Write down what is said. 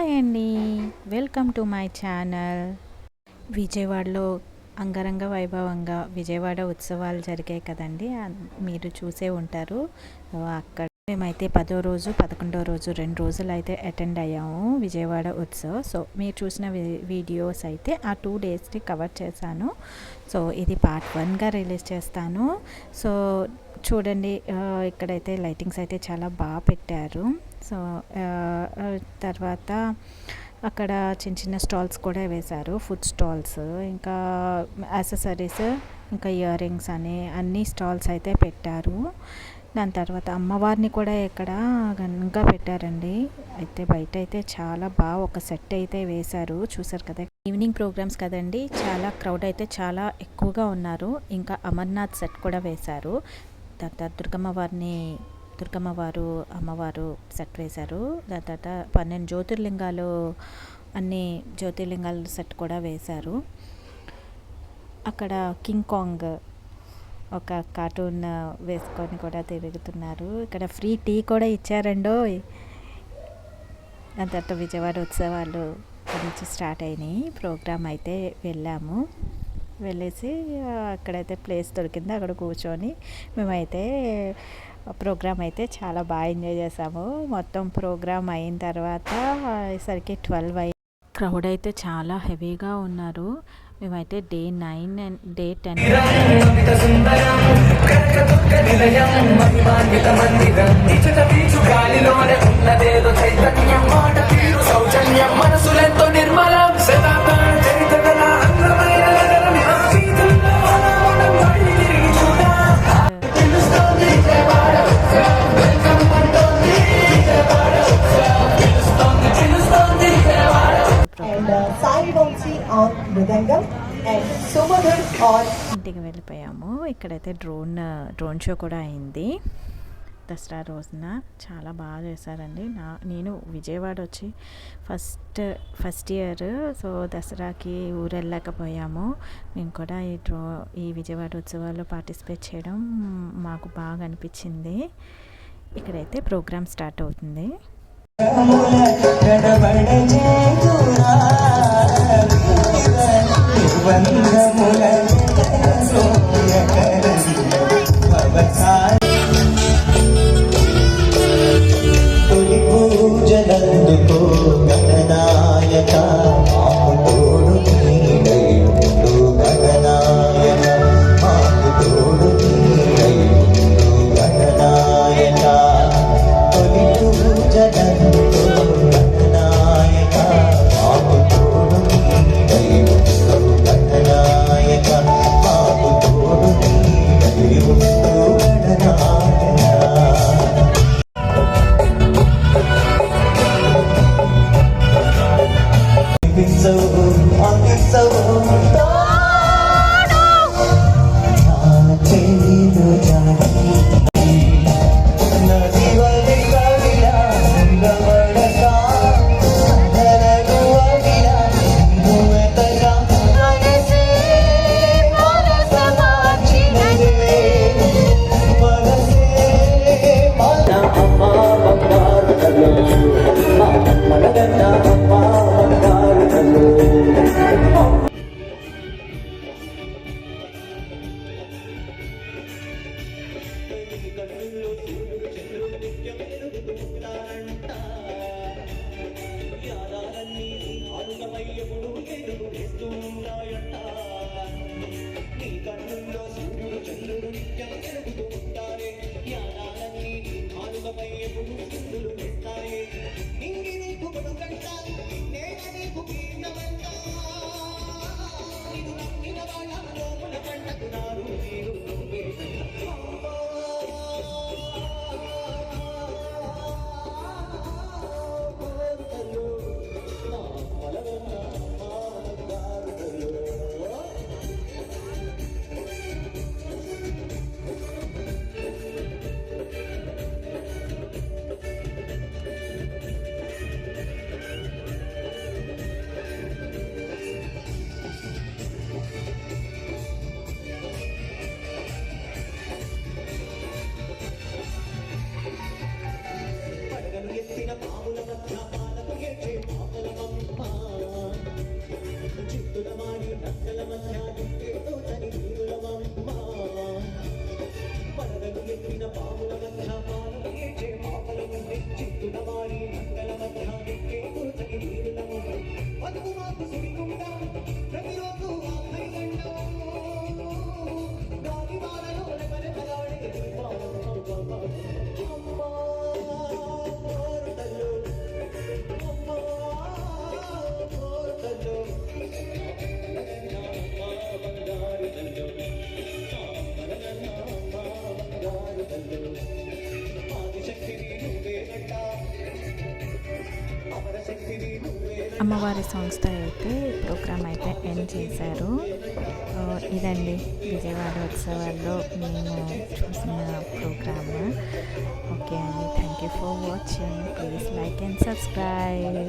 Hi అండి, welcome to my channel. విజయవాడలో అంగరంగ వైభవంగా విజయవాడ ఉత్సవాలు జరిగాయి కదండి, మీరు చూసే ఉంటారు. అక్కడ మేమైతే 10వ రోజు 11వ రోజు 2 రోజులు అయితే అటెండ్ అయ్యాము విజయవాడ ఉత్సవ్. సో మీరు చూసిన వీడియోస్ అయితే ఆ 2 డేస్ని కవర్ చేశాను. సో ఇది పార్ట్ 1గా రిలీజ్ చేస్తాను. సో చూడండి, ఇక్కడైతే లైటింగ్స్ అయితే చాలా బాగా పెట్టారు. సో తర్వాత అక్కడ చిన్న చిన్న స్టాల్స్ కూడా వేశారు, ఫుడ్ స్టాల్స్, ఇంకా యాక్సెసరీస్, ఇంకా ఇయర్ రింగ్స్ అని అన్ని స్టాల్స్ అయితే పెట్టారు. దాని తర్వాత అమ్మవారిని కూడా ఇక్కడ ఘనంగా పెట్టారండి. అయితే బయట అయితే చాలా బాగా ఒక సెట్ అయితే వేశారు, చూసారు కదా. ఈవినింగ్ ప్రోగ్రామ్స్ కదండి, చాలా క్రౌడ్ అయితే చాలా ఎక్కువగా ఉన్నారు. ఇంకా అమర్నాథ్ సెట్ కూడా వేశారు. దాని తర్వాత దుర్గమ్మవారు అమ్మవారు సెట్ వేశారు. దాని తర్వాత 12 జ్యోతిర్లింగాలు, అన్ని జ్యోతిర్లింగాల సెట్ కూడా వేశారు. అక్కడ కింగ్ కాంగ్ ఒక కార్టూన్ వేసుకొని కూడా తిరుగుతున్నారు. ఇక్కడ ఫ్రీ టీ కూడా ఇచ్చారండో. దాని తర్వాత విజయవాడ ఉత్సవాలు నుంచి స్టార్ట్ అయినాయి. ప్రోగ్రామ్ అయితే వెళ్ళేసి అక్కడైతే ప్లేస్ దొరికింది, అక్కడ కూర్చొని మేమైతే ప్రోగ్రామ్ అయితే చాలా బాగా ఎంజాయ్ చేసాము. మొత్తం ప్రోగ్రామ్ అయిన తర్వాత సరికి 12 అయ్యి క్రౌడ్ అయితే చాలా హెవీగా ఉన్నారు. మేమైతే డే 9 అండ్ డే 10 ఇంటికి వెళ్ళిపోయాము. ఇక్కడైతే డ్రోన్ షో కూడా అయింది దసరా రోజున. చాలా బాగా చేశారండి. నేను విజయవాడ వచ్చి ఫస్ట్ ఇయర్, సో దసరాకి ఊరెళ్ళకపోయాము. మేము కూడా ఈ విజయవాడ ఉత్సవాల్లో పార్టిసిపేట్ చేయడం మాకు బాగా అనిపించింది. ఇక్కడైతే ప్రోగ్రామ్ స్టార్ట్ అవుతుంది. అమ్మవారి సాంగ్స్తో అయితే ప్రోగ్రామ్ అయితే ఎండ్ చేశారు. ఇదండి విజయవాడ ఉత్సవాల్లో మేము చూసిన ప్రోగ్రామ్. ఓకే అండి, thank you for watching. Please like and subscribe.